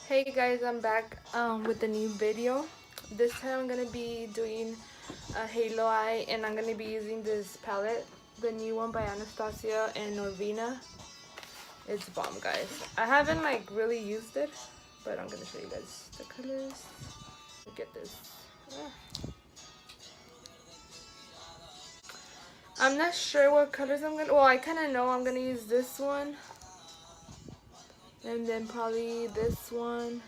Hey guys, I'm back with a new video. This time I'm gonna be doing a halo eye, and I'm gonna be using this palette, the new one by Anastasia and Norvina. It's bomb, guys. I haven't really used it, but I'm gonna show you guys the colors. Look at this. I'm not sure what colors I'm gonna. Well, I kind of know I'm gonna use this one, and then probably this one.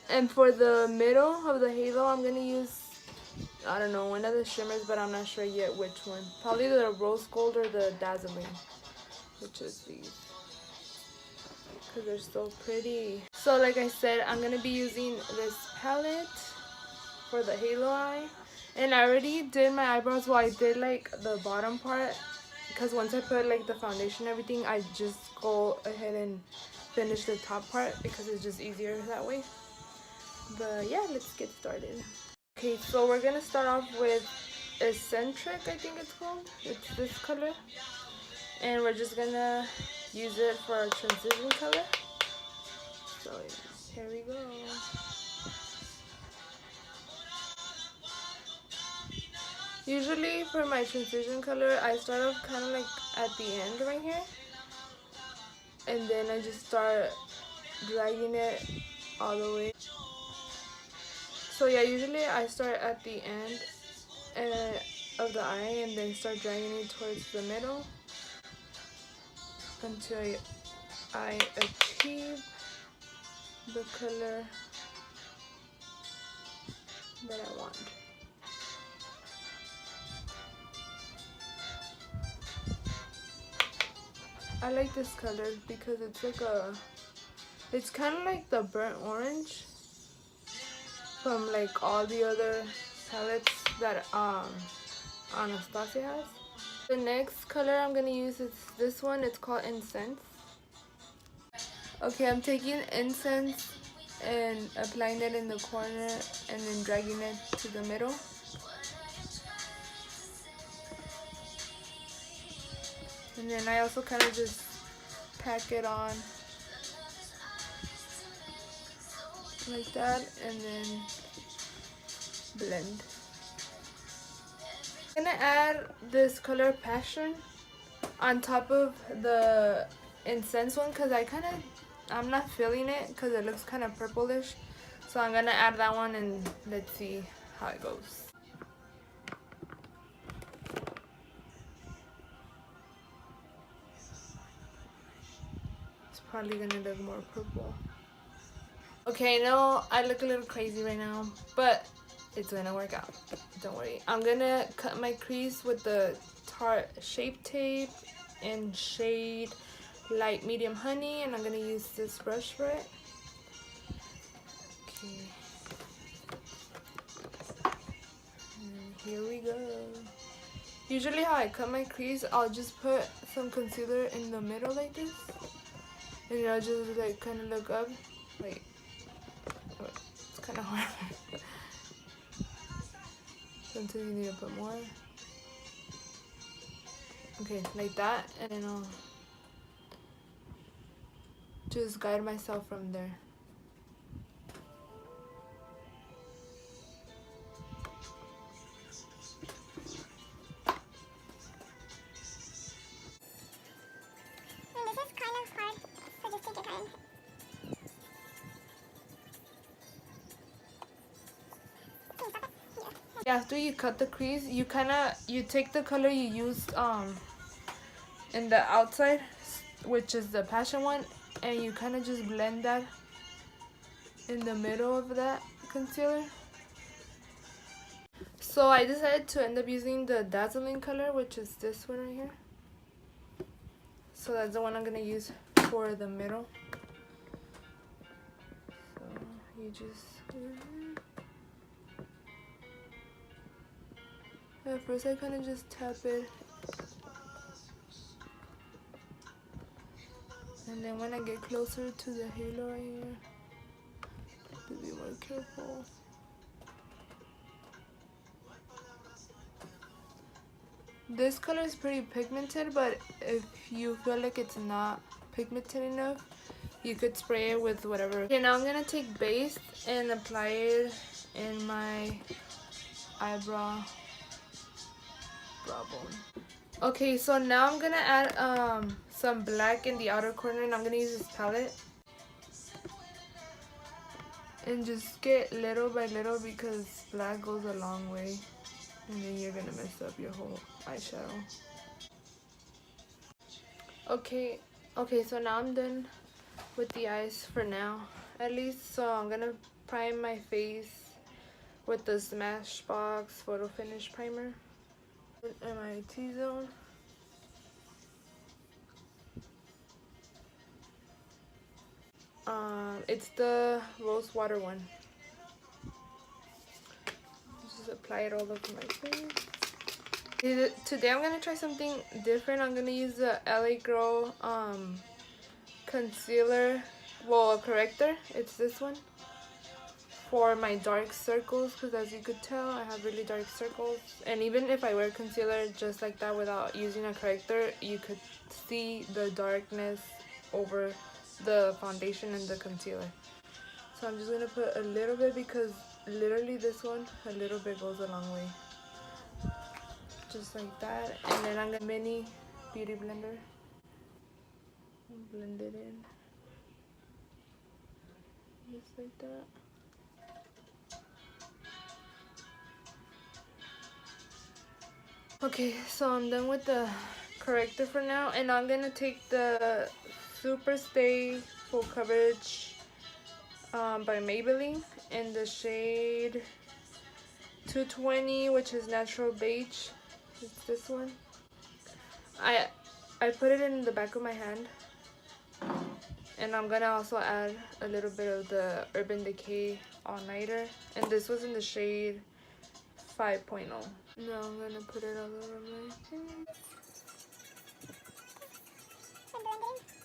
And for the middle of the halo, I'm gonna use, I don't know, one of the shimmers, but I'm not sure yet which one. Probably the rose gold or the dazzling, which is these, because they're so pretty. So like I said, I'm gonna be using this palette for the halo eye. And I already did my eyebrows. Well, I did like the bottom part, because once I put like the foundation and everything, I just go ahead and finish the top part because it's just easier that way. But yeah, let's get started. Okay, so we're gonna start off with Eccentric, I think it's called. It's this color. And we're just gonna use it for our transition color. So here we go. Usually for my transition color, I start off kind of like at the end right here. And then I just start dragging it all the way. So yeah, usually I start at the end of the eye and then start dragging it towards the middle until I achieve the color that I want. I like this color because it's like it's kind of like the burnt orange from like all the other palettes that Anastasia has. The next color I'm gonna use is this one. It's called Incense. Okay, I'm taking Incense and applying it in the corner and then dragging it to the middle. And then I also kind of just pack it on like that and then blend. I'm gonna add this color Passion on top of the Incense one because I'm not feeling it because it looks kind of purplish. So I'm gonna add that one and let's see how it goes. It's probably gonna look more purple. Okay, I know I look a little crazy right now, but it's gonna work out. Don't worry. I'm gonna cut my crease with the Tarte Shape Tape in shade Light Medium Honey, and I'm gonna use this brush for it. Okay. And here we go. Usually how I cut my crease, I'll just put some concealer in the middle like this. And I'll just like kind of look up. Wait. It's kind of hard. Sometimes you need to put more. Okay, like that, and then I'll just guide myself from there. This is kind of hard, so just take your time. Yeah, after you cut the crease, you take the color you used in the outside, which is the Passion one, and you kind of just blend that in the middle of that concealer. So I decided to end up using the Dazzling color, which is this one right here. So that's the one I'm gonna use for the middle. So you just at first I kind of just tap it, and then when I get closer to the halo right here, to be more careful. This color is pretty pigmented, but if you feel like it's not pigmented enough, You could spray it with whatever. Okay, now I'm gonna take base and apply it in my eyebrow brow bone. Okay, so now I'm gonna add some black in the outer corner, and I'm gonna use this palette and just get little by little because black goes a long way, and then you're gonna mess up your whole eyeshadow. Okay, so now I'm done with the eyes for now, at least. So I'm gonna prime my face with the Smashbox Photo Finish Primer in my T-zone. It's the rose water one. Just apply it all over my face. Today I'm gonna try something different. I'm gonna use the LA Girl concealer, well, a corrector. It's this one for my dark circles, because as you could tell, I have really dark circles. And even if I wear concealer just like that without using a corrector, you could see the darkness over the foundation and the concealer. So I'm just gonna put a little bit, because literally this one, a little bit goes a long way. Just like that. And then I'm gonna mini beauty blender, blend it in just like that. Okay, so I'm done with the corrector for now, and I'm gonna take the Super Stay Full Coverage by Maybelline in the shade 220, which is Natural Beige. It's this one. I put it in the back of my hand, and I'm gonna also add a little bit of the Urban Decay All Nighter, and this was in the shade 5.0. Now I'm gonna put it all over my face.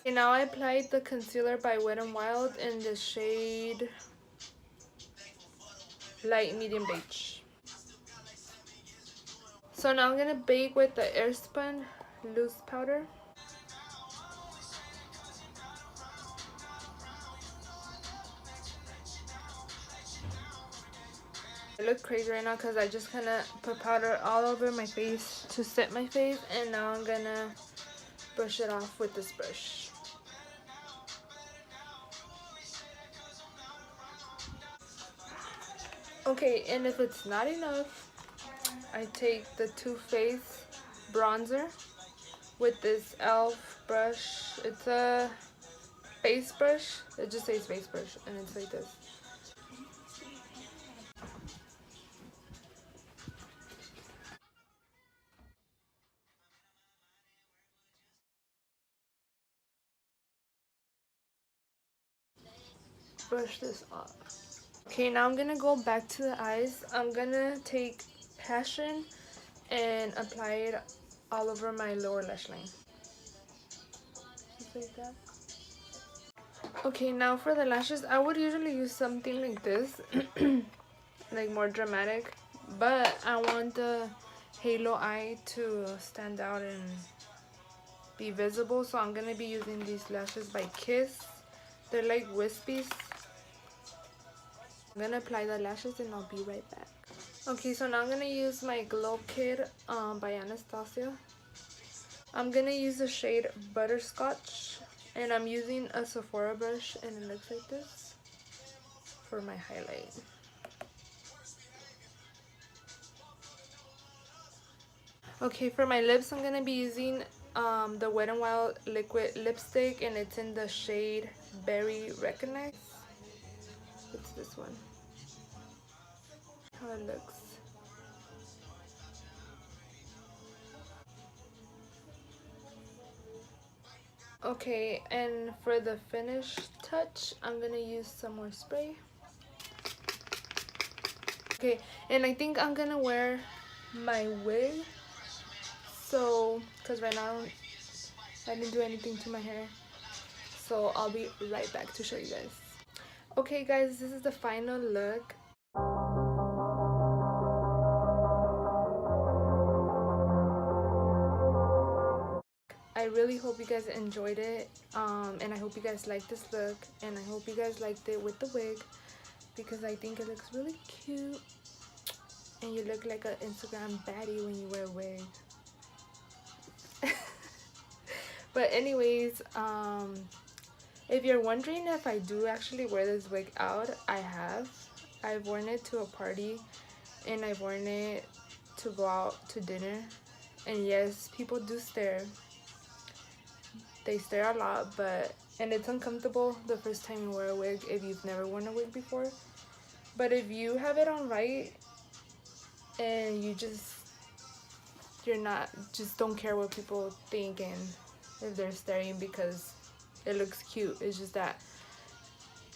Okay, now I applied the concealer by Wet n Wild in the shade Light Medium Beige. So now I'm gonna bake with the Airspun loose powder. I look crazy right now because I just kind of put powder all over my face to set my face, and now I'm gonna brush it off with this brush. Okay, and if it's not enough, I take the Too Faced bronzer with this e.l.f. brush. It's a face brush. It just says face brush, and it's like this. Brush this off. Okay, now I'm gonna go back to the eyes. I'm gonna take Passion and apply it all over my lower lash line. Just like that. Okay, now for the lashes, I would usually use something like this, like more dramatic, but I want the halo eye to stand out and be visible, so I'm gonna be using these lashes by Kiss. They're like wispies. I'm gonna apply the lashes and I'll be right back. Okay, so now I'm gonna use my Glow Kit by Anastasia. I'm gonna use the shade Butterscotch, and I'm using a Sephora brush, and it looks like this for my highlight. Okay, for my lips, I'm gonna be using the Wet n Wild liquid lipstick, and it's in the shade Berry Recognize. It's this one. How it looks. Okay, and for the finish touch, I'm gonna use some more spray. Okay, and I think I'm gonna wear my wig. So, because right now I didn't do anything to my hair. So I'll be right back to show you guys. Okay guys, this is the final look. I really hope you guys enjoyed it, and I hope you guys liked this look, and I hope you guys liked it with the wig, because I think it looks really cute, and you look like an Instagram baddie when you wear a wig. But anyways, if you're wondering if I do actually wear this wig out, I have. I've worn it to a party, and I've worn it to go out to dinner, and yes, people do stare. They stare a lot, and it's uncomfortable the first time you wear a wig if you've never worn a wig before. But if you have it on right, and you're not, just don't care what people think, and if they're staring because it looks cute. It's just that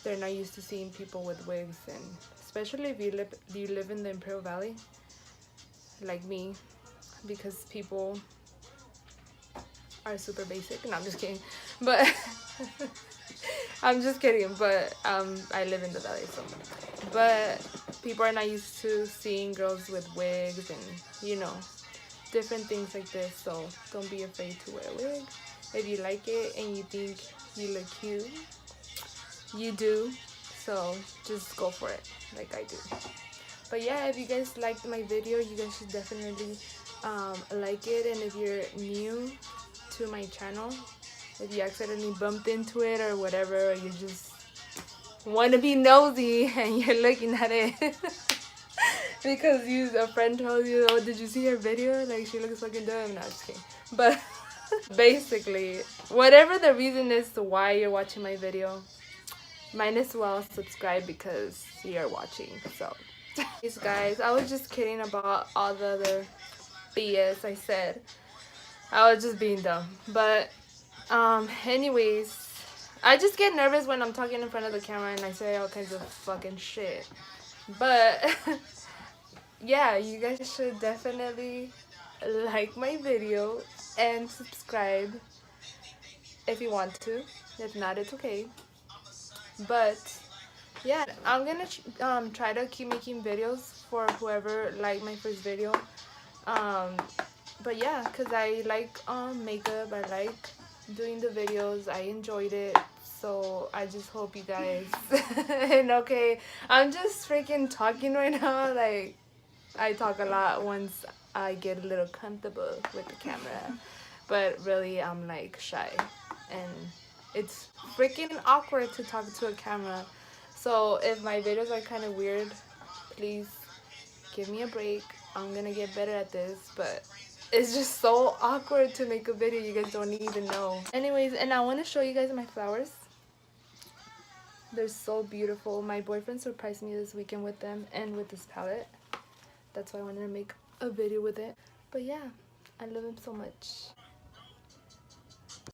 they're not used to seeing people with wigs, and especially if you live in the Imperial Valley, like me, because people are super basic. No, I'm just kidding. But I'm just kidding. But I live in the valley, so. But people are not used to seeing girls with wigs and, you know, different things like this. So don't be afraid to wear a wig. If you like it and you think you look cute, you do. So just go for it, like I do. But yeah, if you guys liked my video, you guys should definitely like it. And if you're new to my channel, if you accidentally bumped into it or whatever, or you just want to be nosy and you're looking at it because a friend told you, oh, did you see her video? Like, she looks fucking dumb. No, just kidding. But basically, whatever the reason is to why you're watching my video, might as well subscribe because you're watching. So these guys, I was just kidding about all the other BS I said. I was just being dumb. But anyways, I just get nervous when I'm talking in front of the camera and I say all kinds of fucking shit. But yeah, you guys should definitely like my video and subscribe if you want to. If not, it's okay. But yeah, I'm gonna try to keep making videos for whoever liked my first video. But yeah, because I like makeup, I like doing the videos, I enjoyed it. So I just hope you guys and okay, I'm just freaking talking right now. Like, I talk a lot once I get a little comfortable with the camera, but really I'm like shy, and it's freaking awkward to talk to a camera. So if my videos are kind of weird, please give me a break. I'm gonna get better at this, but it's just so awkward to make a video. You guys don't even know. Anyways, and I want to show you guys my flowers. They're so beautiful. My boyfriend surprised me this weekend with them and with this palette. That's why I wanted to make a video with it. But yeah, I love him so much.